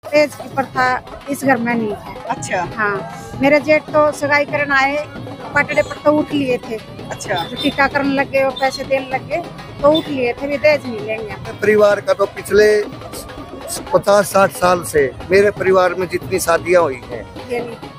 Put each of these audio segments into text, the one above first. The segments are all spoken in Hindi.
दहेज की प्रथा इस घर में नहीं है। अच्छा। हाँ, मेरे जेठ तो सगाई करने आए, पटड़े पर तो उठ लिए थे। अच्छा। जो टीका करने लगे और पैसे देने लगे तो उठ लिए थे, भी दहेज नहीं लेंगे। परिवार का तो पिछले 50-60 साल से मेरे परिवार में जितनी शादियां हुई हैं,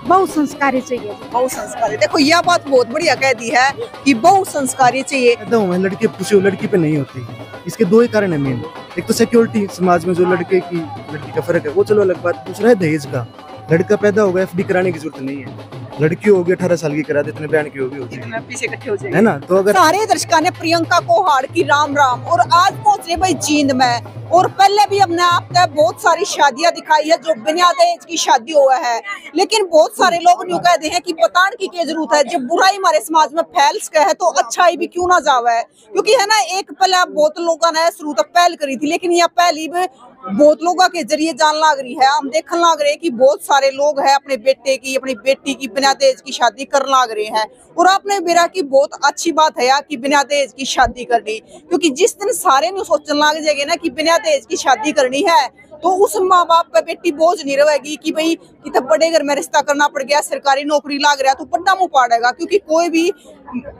बहुत संस्कारी चाहिए। बहु संस्कारी, देखो यह बात बहुत बढ़िया कह दी है कि बहु संस्कारी चाहिए। लड़के पूछे लड़की पे नहीं होती, इसके दो ही कारण है मेन। एक तो सिक्योरिटी, समाज में जो लड़के की लड़की का फर्क है वो चलो अलग बात। दूसरा है दहेज का। लड़का पैदा होगा एफडी कराने की जरूरत नहीं है, लड़की होगी 18 साल की करा दे, इतने बयान की होगी पीछे इकट्ठे हो जाएंगे, है ना। तो अगर सारे दर्शकों ने प्रियंका को हाड़ की राम राम और आज पहुंचे भाई जींद में, और पहले भी हमने आपको बहुत सारी शादियां दिखाई है जो बिना दहेज की शादी हुआ है, लेकिन बहुत सारे लोग यूं कहते हैं कि बताने की क्या जरूरत है, जब बुराई हमारे समाज में फैल सके है तो अच्छाई भी क्यों ना जावे। क्योंकि है ना, एक पहले बहुत लोगों ने शुरू तक पहल करी थी, लेकिन यह पहली भी बहुत लोगों के जरिए जान लग रही है। हम देखने लग रहे हैं कि बहुत सारे लोग हैं अपने बेटे की, अपनी बेटी की बिना दहेज की शादी करने लग रहे हैं। और आपने मेरा की बहुत अच्छी बात है यार कि बिना दहेज की शादी करनी, क्योंकि जिस दिन सारे नु सोचने लग जाएंगे ना कि बिना दहेज की शादी करनी है तो उस माँ बाप पे बेटी बोझ नहीं रहेगी कि भाई कितने बड़े घर में रिश्ता करना पड़ गया, सरकारी नौकरी लाग रहा तो पढ़ना मुँह पाड़ेगा। क्योंकि कोई भी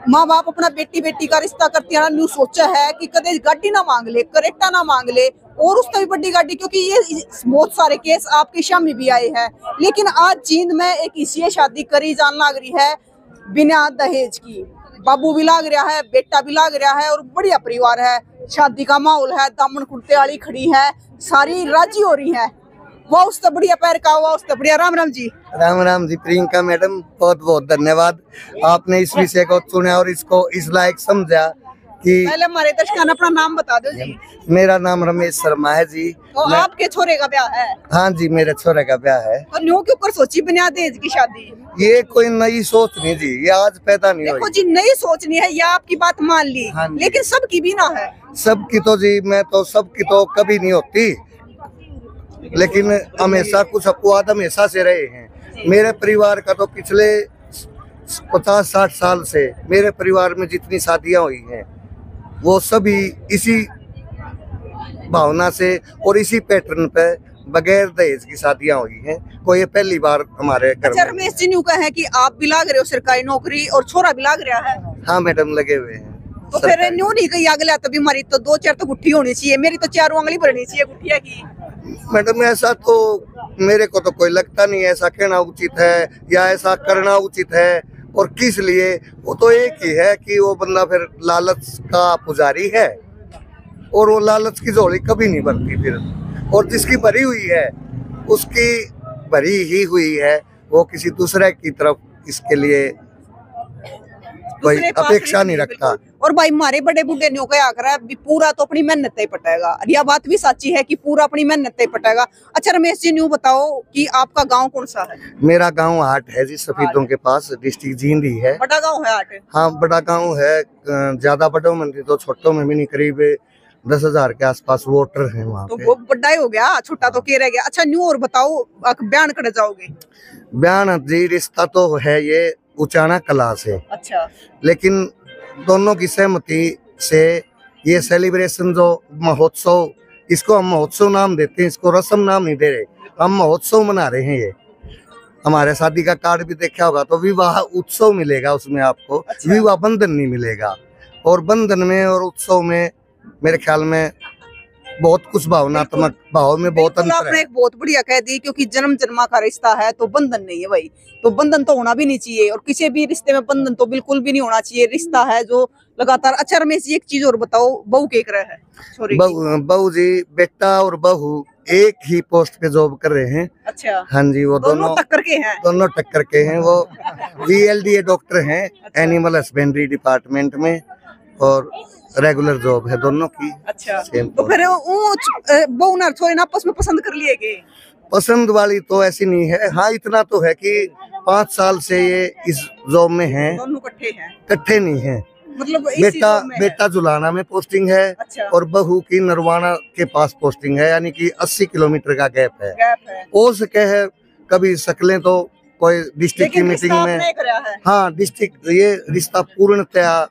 माँ बाप अपना बेटी का रिश्ता करते हैं न्यू सोचा है कि कदे गाड़ी ना मांग ले, करेटा ना मांग ले, और उससे भी बड़ी गाड़ी। क्योंकि ये बहुत सारे केस आपके सामने भी आए हैं, लेकिन आज जींद में एक इसी शादी करी जान लग रही है बिना दहेज की। बाबू भी लाग रहा है, बेटा भी लाग रहा है और बढ़िया परिवार है, शादी का माहौल है, दामन कुर्ते वाली खड़ी है, सारी राजी हो रही है। वो उससे बढ़िया पैर का हुआ, उससे बढ़िया। राम राम जी। राम राम जी। प्रियंका मैडम बहुत बहुत धन्यवाद, आपने इस विषय को चुना और इसको इस लायक समझा कि पहले हमारे दर्शकों ने अपना नाम बता दो जी। मेरा नाम रमेश शर्मा है जी। तो आपके छोरे का ब्याह है? हाँ जी, मेरे छोरे का ब्याह है। तो न्यू क्यों कर सोची बिना दहेज की शादी? ये कोई नई सोच नहीं जी, ये आज पैदा नहीं हुई। देखो जी, नई सोचनी है, या आपकी बात मान ली, हाँ, लेकिन सबकी भी ना है। सबकी तो जी, मैं तो सबकी तो कभी नहीं होती, लेकिन हमेशा कुछ अपवाद हमेशा से रहे हैं। मेरे परिवार का तो पिछले 50-60 साल से मेरे परिवार में जितनी शादियां हुई हैं वो सभी इसी भावना से और इसी पैटर्न पे बगैर दहेज की शादियां हुई हैं। कोई ये पहली बार हमारे घर में। रमेश जी न्यू है कि आप भी लाग रहे हो सरकारी नौकरी और छोरा भी लाग रहा है? हाँ मैडम, लगे हुए हैं। तो फिर न्यू नहीं कही अगला तो बीमारी तो 2-4 तो गुट्ठी होनी चाहिए, मेरी तो 4 उंगली भरनी चाहिए गुट्ठिया की। मैडम ऐसा तो मेरे को तो कोई लगता नहीं ऐसा कहना उचित है या ऐसा करना उचित है। और किस लिए, वो तो एक ही है कि वो बंदा फिर लालच का पुजारी है और वो लालच की झोली कभी नहीं भरती फिर। और जिसकी भरी हुई है उसकी भरी ही हुई है, वो किसी दूसरे की तरफ इसके लिए कोई अपेक्षा नहीं रखता। और भाई हमारे बड़े बूढ़े न्यू क्या कर रहा है, पूरा तो अपनी मेहनत ही पटाएगा, और यह बात भी सच्ची है कि पूरा अपनी मेहनत ही पटाएगा। अच्छा रमेश जी न्यू बताओ कि आपका गांव कौन सा है? मेरा गांव हाट है जी, सफेदों के पास, डिस्ट्रिक्ट जींद ही है। बड़ा गांव है हाट? हाँ बड़ा गांव है, ज्यादा बड़ों में तो छोटों में भी नहीं, करीब 10,000 के आसपास वोटर हैं वहाँ तो पे। वो बड़ा ही हो गया, छोटा तो क्या रह गया। अच्छा न्यू और बताओ, बयान कर जाओगे? बयान जी, रिश्ता तो है ये उचाना कला से। अच्छा। लेकिन दोनों की सहमति से ये सेलिब्रेशन जो महोत्सव, इसको हम महोत्सव नाम देते हैं, इसको रस्म नाम नहीं दे रहे, हम महोत्सव मना रहे हैं। ये हमारे शादी का कार्ड भी देखा होगा तो विवाह उत्सव मिलेगा उसमें आपको। अच्छा। विवाह बंधन नहीं मिलेगा, और बंधन में और उत्सव में मेरे ख्याल में बहुत कुछ भावनात्मक भाव में बहुत अंतर है। आपने एक बहुत बढ़िया कह दी, क्योंकि जन्म जन्मा का रिश्ता है तो बंधन नहीं है भाई, तो बंधन तो होना भी नहीं चाहिए, और किसी भी रिश्ते में बंधन तो बिल्कुल भी नहीं होना चाहिए। रिश्ता है जो लगातार। अच्छा रमेश जी एक चीज और बताओ, बहू के रहा है? बहू जी, बेटा और बहू एक ही पोस्ट पे जॉब कर रहे हैं। अच्छा। हाँ जी, वो दोनों टक्कर के हैं। दोनों टक्कर के हैं। वो VLDA डॉक्टर हैं। अच्छा। एनिमल हस्बेंड्री डिपार्टमेंट में, और रेगुलर जॉब है दोनों की। अच्छा। तो फिर बहू ना छोरे ना आपस में पसंद कर लिए के? पसंद वाली तो ऐसी नहीं है। हाँ इतना तो है कि 5 साल से ये इस जॉब में हैं। दोनों इकट्ठे हैं? इकट्ठे नहीं है, मतलब बेटा जुलाना में पोस्टिंग है। अच्छा। और बहू की नरवाना के पास पोस्टिंग है, यानी कि 80 किलोमीटर का गैप है। हो सके है कभी सकलें तो कोई डिस्ट्रिक्ट की मीटिंग में। हाँ डिस्ट्रिक्ट, ये रिश्ता पूर्णतया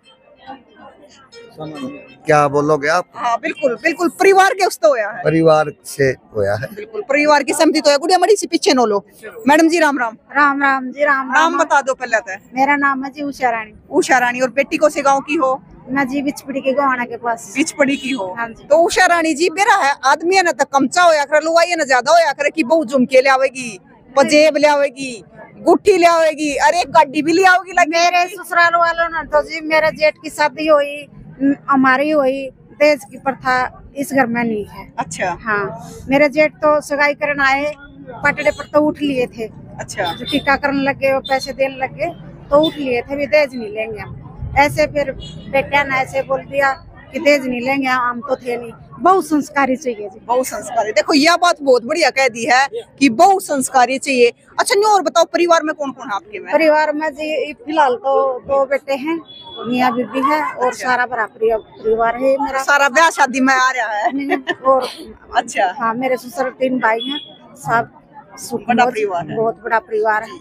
क्या बोलोगे आप? हाँ बिल्कुल बिल्कुल, परिवार के उससे होया है, परिवार से होया है। बिल्कुल परिवार की सहमति तो है। गुड़िया मड़ी सी पीछे नो लो। मैडम जी राम राम। राम राम जी, राम नाम राम। बता दो पहले तो। मेरा नाम है जी उषा रानी। उषा रानी। और बेटी को से गाँव की हो? मैं जी बिचपड़ी के गोहाना के पास। बिचपड़ी की हो। हाँ जी। तो उषा रानी जी मेरा है आदमी है ना तो कमचा होया करे, लुगाई ना ज्यादा होया करे कि बहु झुमके ले आवेगी, पजेब ले आवेगी, गुट्ठी ले आवेगी, अरे एक गाड़ी भी ले आओगी लगे। मेरे ससुराल वालों ने तो जी मेरे जेठ की शादी हुई, हमारी हुई, दहेज की प्रथा इस घर में नहीं है। अच्छा हाँ, मेरे जेठ तो सगाई करने आए, पटड़े पर तो उठ लिए थे। अच्छा। जो टीका करने लगे और पैसे देने लगे तो उठ लिए थे, भी दहेज नहीं लेंगे हम। ऐसे फिर बेटा ने ऐसे बोल दिया कि दहेज नहीं लेंगे, हम तो थे नहीं। बहुत संस्कारी चाहिए जी, बहु संस्कारी। देखो यह बात बहुत बढ़िया कह दी है कि बहु संस्कारी चाहिए। अच्छा नहीं, और बताओ परिवार में कौन कौन है आपके में? परिवार में जी फिलहाल तो 2 बेटे हैं, मियाँ बीबी है और सारा बड़ा परिवार है मेरा। सारा ब्याह शादी में आ रहा है। और अच्छा। हाँ, मेरे ससुर 3 भाई हैं, सब बड़ा परिवार है। बहुत बड़ा परिवार है।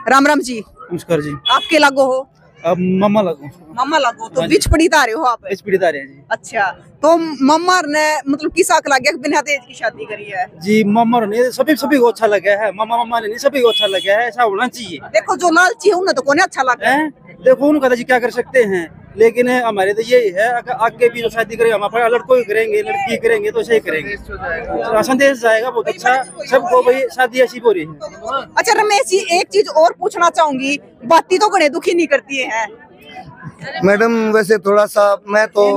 राम राम जी। नमस्कार जी। आपके लागो हो? अब मम्मा लगो। मम्मा लागो तो बीच पड़ी तारे हो आप? इस पीड़ित आ रहे हैं जी। अच्छा, तो मम्मा ने मतलब किस आक लग गया कि बिना दहेज की शादी करी है? जी मम्मा ने सभी को अच्छा लगा है, मम्मा ने नहीं सभी को अच्छा लगा है, ऐसा होना चाहिए। देखो जो लालची है उन्हें तो कोने अच्छा लगा है। देखो उनका जी क्या कर सकते हैं, लेकिन हमारे तो यही है अगर आगे भी जो शादी करेंगे हम अपना लड़को ही करेंगे, लड़की करेंगे तो सही करेंगे, संदेश जाएगा बहुत अच्छा सबको, भाई शादी ऐसी हो रही है। अच्छा रमेश जी, एक चीज और पूछना चाहूंगी, बाती तो घने दुखी नहीं करती है? मैडम वैसे थोड़ा सा मैं तो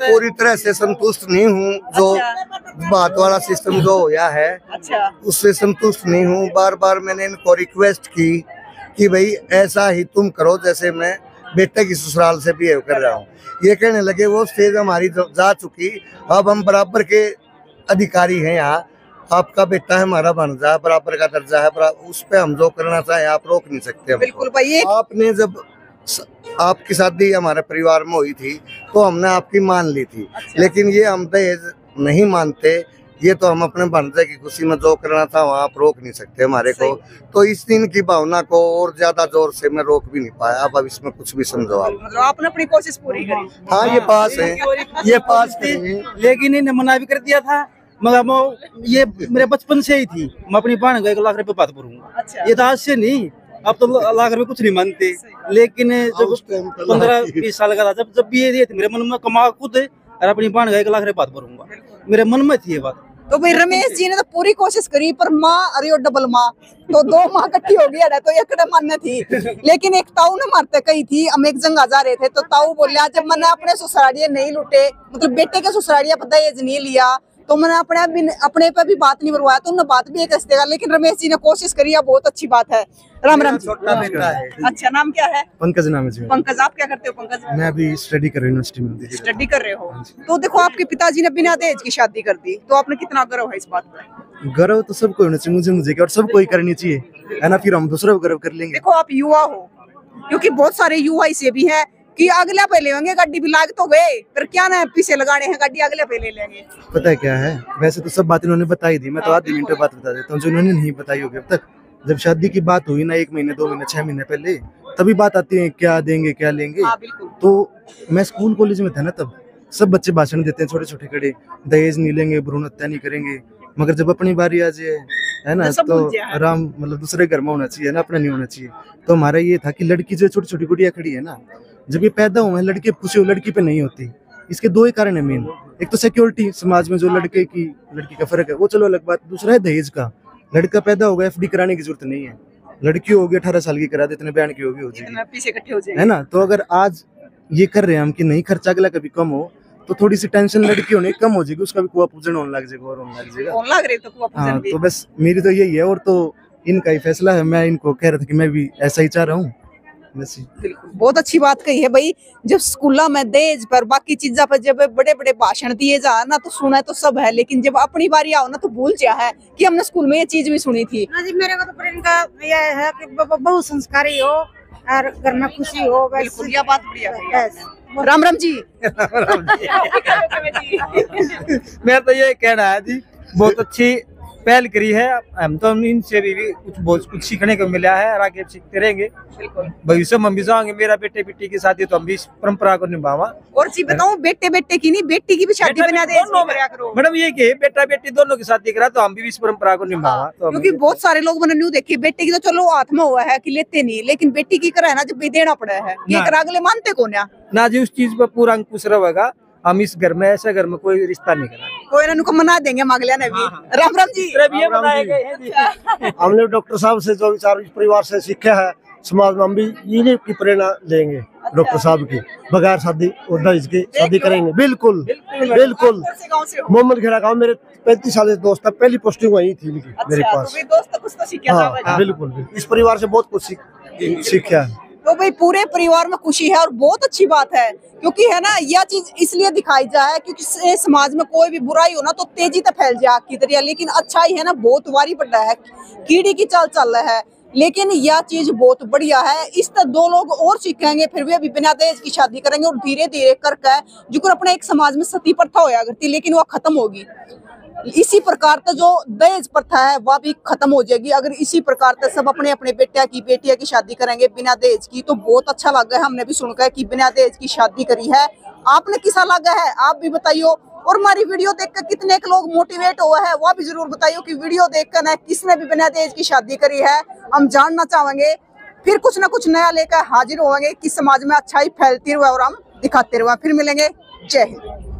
पूरी तरह से संतुष्ट नहीं हूँ, जो बात वाला सिस्टम जो होया है अच्छा। उससे संतुष्ट नहीं हूँ। बार बार मैंने इनको रिक्वेस्ट की कि भाई ऐसा ही तुम करो जैसे मैं बेटे की ससुराल से बिहेव कर रहा हूँ। ये कहने लगे वो स्टेज हमारी जा चुकी, अब हम बराबर के अधिकारी हैं यहाँ, आपका बेटा है हमारा भांजा है, बराबर का दर्जा है, उस पे हम जो करना चाहें आप रोक नहीं सकते। बिल्कुल भाई। आपने जब आपकी शादी हमारे परिवार में हुई थी तो हमने आपकी मान ली थी। अच्छा। लेकिन ये हम दहेज नहीं मानते, ये तो हम अपने भांजे की खुशी में जो करना था वहाँ आप रोक नहीं सकते हमारे को। तो इस दिन की भावना को और ज्यादा जोर से मैं रोक भी नहीं पाया। अब इसमें कुछ भी समझो आप। मतलब आपने अपनी कोशिश पूरी करी? हाँ ये पास है, ये पास थी, लेकिन इन्हें मना भी कर दिया था, मगर ये मेरे बचपन से ही थी, मैं अपनी बहन को 1 लाख रुपए बात करूंगा। अच्छा। ये तो आज से नहीं, अब तो लाख रुपए कुछ नहीं मानते, लेकिन जब 15-20 साल का था जब भी ये थे मेरे मन में कमा खुद और अपनी बहन का 1 लाख रुपए बात करूंगा, मेरे मन में थी ये बात। तो भाई रमेश जी ने तो पूरी कोशिश करी, पर माँ अरे डबल माँ तो 2 माँ इकट्ठी हो गई तो एक मन थी। लेकिन एक ताऊ ने मारते कही थी, हम एक जगह जा रहे थे तो ताऊ बोलिया जब मैंने अपने ससुरालिये नहीं लुटे, मतलब बेटे के ससुरालिया पर दहेज नहीं लिया तो मैंने अपने पे भी बात नहीं करवाया, तो उन्होंने बात भी एक रिश्ते का। लेकिन रमेश जी ने कोशिश करी, बहुत अच्छी बात है। राम राम जी। छोटा बेटा है। अच्छा, नाम क्या है? पंकज नाम है जी। पंकज, आप क्या करते हो पंकज? मैं अभी स्टडी कर रहा हूँ यूनिवर्सिटी में। स्टडी कर रहे हो? तो देखो आपके पिताजी ने बिना दहेज की शादी कर दी, तो आपने कितना गर्व है इस बात पे? गर्व तो सबको होना चाहिए, मुझे क्या, और सबको ही करनी चाहिए है ना, फिर हम दूसरों को गर्व कर लेंगे। देखो आप युवा हो, क्योंकि बहुत सारे युवा इसे भी हैं कि अगले पे ले लेंगे गाड़ी भी लाग तो गए, पर क्या ना पीछे लगाने हैं गाड़ी अगले पे ले लेंगे। पता है क्या है, वैसे तो सब बात इन्होंने बताई दी, मैं तो आधी मिनट बात बता देता हूँ जो इन्होंने नहीं बताई होगी अब तक। जब शादी की बात हुई ना 1 महीने 2 महीने 6 महीने पहले, तभी बात आती है क्या देंगे क्या लेंगे। तो मैं स्कूल कॉलेज में था ना, तब सब बच्चे भाषण देते हैं छोटे छोटे खड़े, दहेज नहीं लेंगे, भ्रूण हत्या नहीं करेंगे, मगर जब अपनी बारी आ जाए है ना तो आराम, मतलब दूसरे घर में होना चाहिए ना, अपना नहीं होना चाहिए। तो हमारा ये था कि लड़की जो छोटी छोटी गुड़िया खड़ी है ना, जब ये पैदा हुए लड़के खुशी हो लड़की पे नहीं होती। इसके 2 ही कारण है मेन, एक तो सिक्योरिटी, समाज में जो लड़के की लड़की का फर्क है वो चलो अलग बात, दूसरा है दहेज का। लड़का पैदा होगा FD कराने की जरूरत नहीं है, लड़की होगी 18 साल की करा दे, इतने बयान की होगी हो जाएगी, है ना। तो अगर आज ये कर रहे हैं हम कि नहीं खर्चा अगला कभी कम हो, तो थोड़ी सी टेंशन लड़की होने कम हो जाएगी, उसका भी कुआ पूजन होने लग जाएगा और होने लग जाएगा। हाँ, तो बस मेरी तो यही है, और तो इनका ही फैसला है। मैं इनको कह रहा था कि मैं भी ऐसा ही चाह रहा हूँ। बिल्कुल, बहुत अच्छी बात कही है भाई। जब स्कूलों में दहेज पर बाकी चीजों पर जब बड़े बड़े भाषण दिए जा ना, तो सुना तो सब है, लेकिन जब अपनी बारी आओ ना तो भूल जा है कि हमने स्कूल में ये चीज भी सुनी थी। हाँ जी, मेरे को तो प्रियंका यह है कि बहुत संस्कारी हो और घर में खुशी हो, बिल्कुल यह बात बढ़िया है। राम राम जी। मैं तो ये कहना है जी, बहुत अच्छी पहल करी है। हम तो इनसे भी कुछ बहुत कुछ सीखने को मिला है और आगे सीखते रहेंगे। भविष्य में हम भी जाएंगे, मेरा बेटे बेटी की शादी तो हम भी इस परंपरा को निभावा। और जी बताऊं, बेटे बेटे की नहीं, बेटी की भी शादी बिना दहेज की करा करो। मैडम ये कि बेटा बेटी दोनों की शादी करा तो हम भी इस परंपरा को निभावा। तो क्योंकि बहुत सारे लोग मैंने न्यू देखी, बेटे की तो चलो हाथ में हुआ है कि लेते नहीं, लेकिन बेटी की करा है ना जब भी देना पड़ा है, ये करा अगले मानते कौन है ना जी। उस चीज पर पूरा अंकुश रहेगा। हम इस घर में, ऐसे घर में कोई रिश्ता नहीं करा, कोई ना मना देंगे मांगलिया ने भी। राम राम जी। हमने डॉक्टर साहब से जो विचार इस परिवार से सीखा है, समाज में हम भी इन्हीं की प्रेरणा लेंगे। डॉक्टर साहब की बगैर शादी और दहेज के शादी करेंगे। बिल्कुल बिल्कुल। मोहम्मद खेड़ा गाँव मेरे 35 साल से दोस्त है, पहली पोस्टिंग वही थी मेरे पास। हाँ बिल्कुल, इस परिवार से बहुत कुछ सीखा है। तो भाई पूरे परिवार में खुशी है और बहुत अच्छी बात है, क्योंकि है ना यह चीज इसलिए दिखाई जाए क्योंकि समाज में कोई भी बुराई हो ना तो तेजी से फैल जाए आग की तरह, लेकिन अच्छाई है ना बहुत वारी पड़ा है, कीड़ी की चाल चल रहा है, लेकिन यह चीज बहुत बढ़िया है। इस तरह 2 लोग और सीखेंगे, फिर भी अभी बिना दहेज की शादी करेंगे और धीरे धीरे करके जो अपने एक समाज में सती प्रथा होया करती, लेकिन वह खत्म होगी। इसी प्रकार से जो दहेज प्रथा है वह भी खत्म हो जाएगी अगर इसी प्रकार से सब अपने अपने बेटिया की शादी करेंगे बिना दहेज की। तो बहुत अच्छा लगा है, हमने भी सुनकर कि बिना दहेज की शादी करी है। आपने किसा लगा है आप भी बताइयो, और हमारी वीडियो देखकर कितने के लोग मोटिवेट हुआ है वह भी जरूर बताइयो कि वीडियो देखकर ना किसने भी बिना दहेज की शादी करी है, हम जानना चाहेंगे। फिर कुछ ना कुछ नया लेकर हाजिर होंगे कि समाज में अच्छाई फैलती रहे और हम दिखाते रहे। फिर मिलेंगे, जय हिंद।